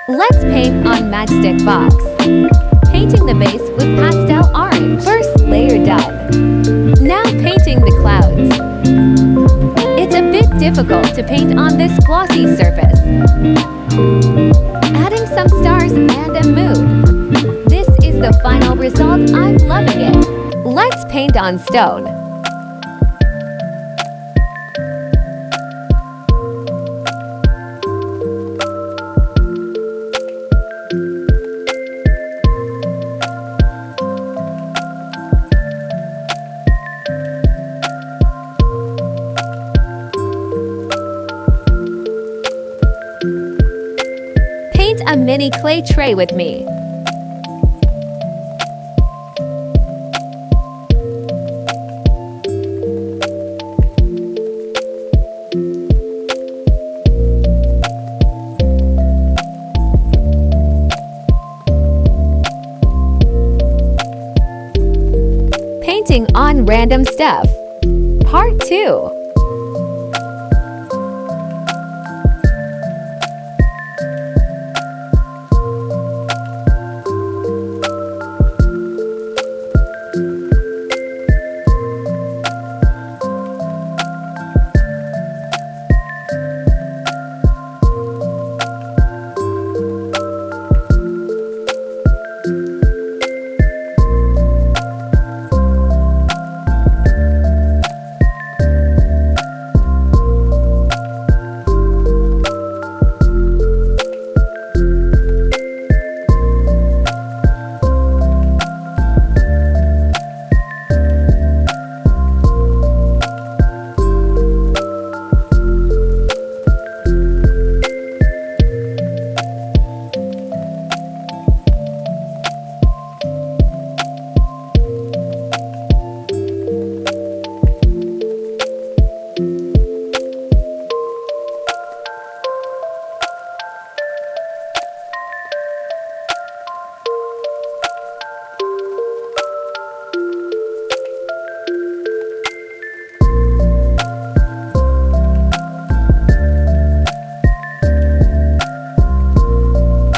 Let's paint on Matchstick box. Painting the base with pastel orange. First layer done. Now painting the clouds. It's a bit difficult to paint on this glossy surface. Adding some stars and a moon. This is the final result. I'm loving it. Let's paint on stone. Paint a mini clay tray with me. Painting on random stuff. Part 2.